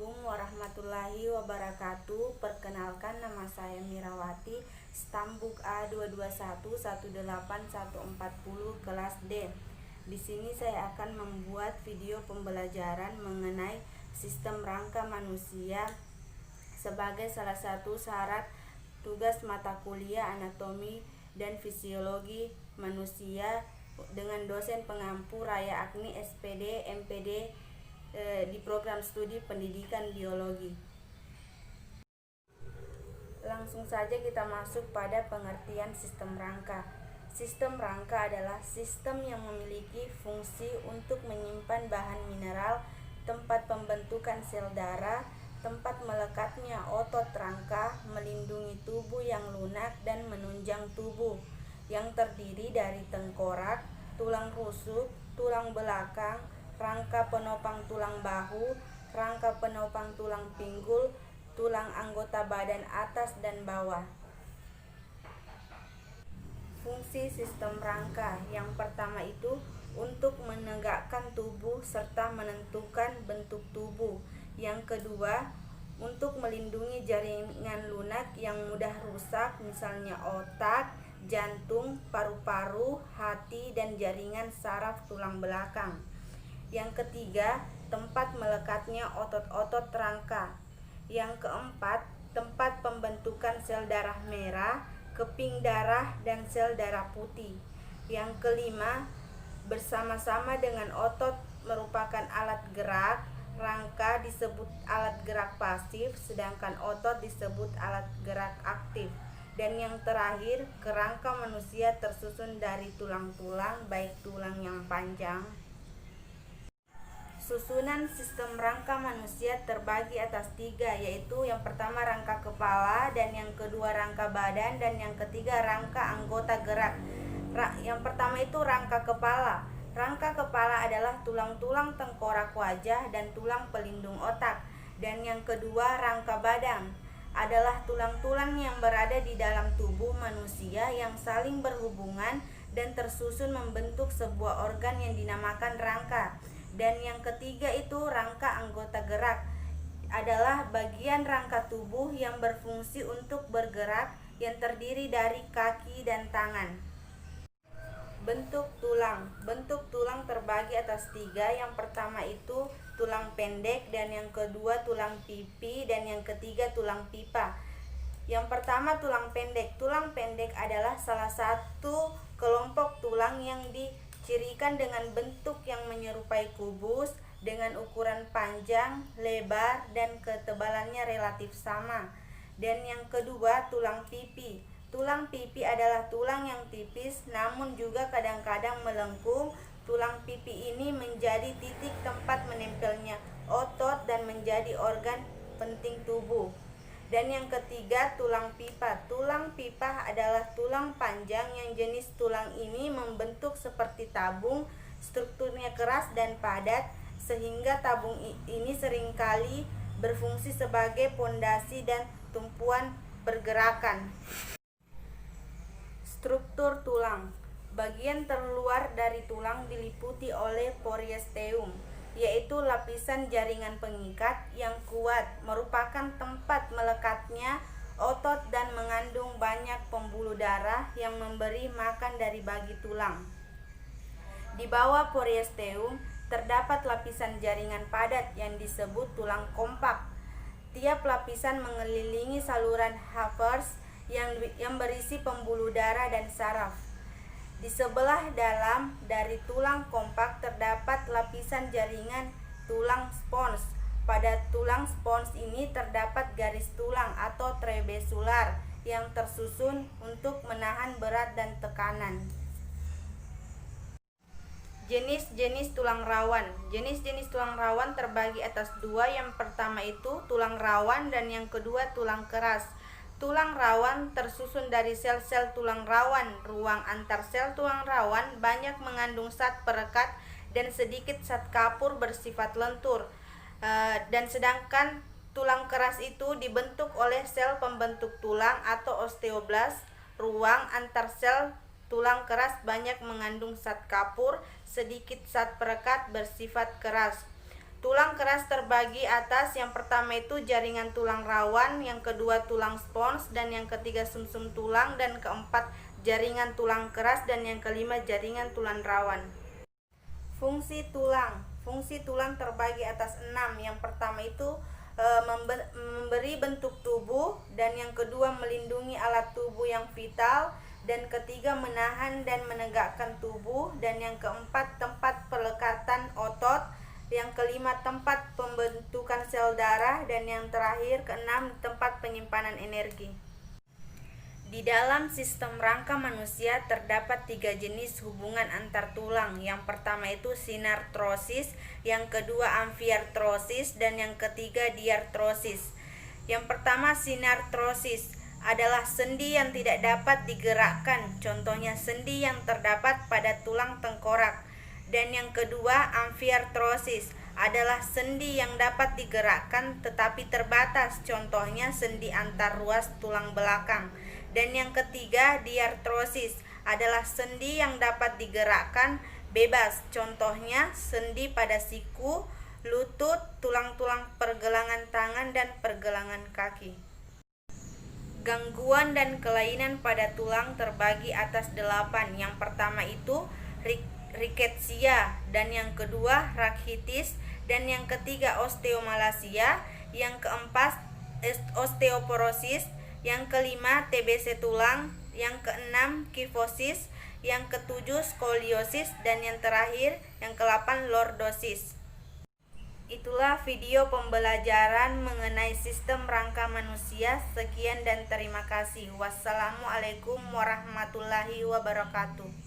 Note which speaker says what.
Speaker 1: Assalamualaikum warahmatullahi wabarakatuh. Perkenalkan, nama saya Mirawati, Stambuk A22118140 kelas D. Di sini saya akan membuat video pembelajaran mengenai sistem rangka manusia sebagai salah satu syarat tugas mata kuliah anatomi dan fisiologi manusia dengan dosen pengampu Raya Agni SPD MPD di program studi pendidikan biologi. Langsung saja kita masuk pada pengertian sistem rangka. Sistem rangka adalah sistem yang memiliki fungsi untuk menyimpan bahan mineral, tempat pembentukan sel darah, tempat melekatnya otot rangka, melindungi tubuh yang lunak dan menunjang tubuh, yang terdiri dari tengkorak, tulang rusuk, tulang belakang, rangka penopang tulang bahu, rangka penopang tulang pinggul, tulang anggota badan atas dan bawah. Fungsi sistem rangka yang pertama itu untuk menegakkan tubuh serta menentukan bentuk tubuh. Yang kedua, untuk melindungi jaringan lunak yang mudah rusak, misalnya otak, jantung, paru-paru, hati, dan jaringan saraf tulang belakang. Yang ketiga, tempat melekatnya otot-otot rangka. Yang keempat, tempat pembentukan sel darah merah, keping darah, dan sel darah putih. Yang kelima, bersama-sama dengan otot merupakan alat gerak. Rangka disebut alat gerak pasif, sedangkan otot disebut alat gerak aktif. Dan yang terakhir, kerangka manusia tersusun dari tulang-tulang, baik tulang yang panjang. Susunan sistem rangka manusia terbagi atas tiga, yaitu yang pertama rangka kepala, dan yang kedua rangka badan, dan yang ketiga rangka anggota gerak. Yang pertama itu rangka kepala. Rangka kepala adalah tulang-tulang tengkorak wajah dan tulang pelindung otak. Dan yang kedua rangka badan adalah tulang-tulang yang berada di dalam tubuh manusia yang saling berhubungan dan tersusun membentuk sebuah organ yang dinamakan rangka. Dan yang ketiga itu rangka anggota gerak, adalah bagian rangka tubuh yang berfungsi untuk bergerak yang terdiri dari kaki dan tangan. Bentuk tulang. Bentuk tulang terbagi atas tiga. Yang pertama itu tulang pendek, dan yang kedua tulang pipi, dan yang ketiga tulang pipa. Yang pertama tulang pendek. Tulang pendek adalah salah satu kelompok tulang yang dicirikan dengan bentuk yang menyerupai kubus dengan ukuran panjang, lebar, dan ketebalannya relatif sama. Dan yang kedua tulang pipi. Tulang pipi adalah tulang yang tipis namun juga kadang-kadang melengkung. Tulang pipi ini menjadi titik tempat menempelnya otot dan menjadi organ penting tubuh. Dan yang ketiga tulang pipa. Tulang pipa adalah tulang panjang yang jenis tulang ini membentuk seperti tabung. Strukturnya keras dan padat sehingga tabung ini seringkali berfungsi sebagai pondasi dan tumpuan pergerakan. Struktur tulang. Bagian terluar dari tulang diliputi oleh periosteum, yaitu lapisan jaringan pengikat yang kuat, merupakan tempat melekatnya otot dan mengandung banyak pembuluh darah yang memberi makan dari bagi tulang. Di bawah periosteum terdapat lapisan jaringan padat yang disebut tulang kompak. Tiap lapisan mengelilingi saluran Havers yang berisi pembuluh darah dan saraf. Di sebelah dalam dari tulang kompak terdapat lapisan jaringan tulang spons. Pada tulang spons ini terdapat garis tulang atau trabecular yang tersusun untuk menahan berat dan tekanan. Jenis-jenis tulang rawan. Jenis-jenis tulang rawan terbagi atas dua. Yang pertama itu tulang rawan dan yang kedua tulang keras. Tulang rawan tersusun dari sel-sel tulang rawan. Ruang antar sel tulang rawan banyak mengandung zat perekat dan sedikit zat kapur bersifat lentur. Dan sedangkan tulang keras itu dibentuk oleh sel pembentuk tulang atau osteoblast. Ruang antar sel tulang keras banyak mengandung zat kapur, sedikit zat perekat bersifat keras. Tulang keras terbagi atas, yang pertama itu jaringan tulang rawan, yang kedua tulang spons, dan yang ketiga sumsum tulang, dan keempat jaringan tulang keras, dan yang kelima jaringan tulang rawan. Fungsi tulang terbagi atas 6. Yang pertama itu memberi bentuk tubuh, dan yang kedua melindungi alat tubuh yang vital, dan ketiga menahan dan menegakkan tubuh, dan yang keempat tempat pelekatan otot, yang kelima tempat pembentukan sel darah, dan yang terakhir keenam tempat penyimpanan energi. Di dalam sistem rangka manusia terdapat 3 jenis hubungan antar tulang. Yang pertama itu sinartrosis, yang kedua amfiartrosis, dan yang ketiga diartrosis. Yang pertama sinartrosis adalah sendi yang tidak dapat digerakkan, contohnya sendi yang terdapat pada tulang tengkorak. Dan yang kedua amfiartrosis adalah sendi yang dapat digerakkan tetapi terbatas, contohnya sendi antar ruas tulang belakang. Dan yang ketiga diartrosis adalah sendi yang dapat digerakkan bebas, contohnya sendi pada siku, lutut, tulang-tulang pergelangan tangan dan pergelangan kaki. Gangguan dan kelainan pada tulang terbagi atas 8. Yang pertama itu riketsia, dan yang kedua rakitis, dan yang ketiga osteomalasia, yang keempat osteoporosis, yang kelima TBC tulang, yang keenam kifosis, yang ketujuh skoliosis, dan yang terakhir yang ke-8 lordosis. Itulah video pembelajaran mengenai sistem rangka manusia. Sekian dan terima kasih. Wassalamualaikum warahmatullahi wabarakatuh.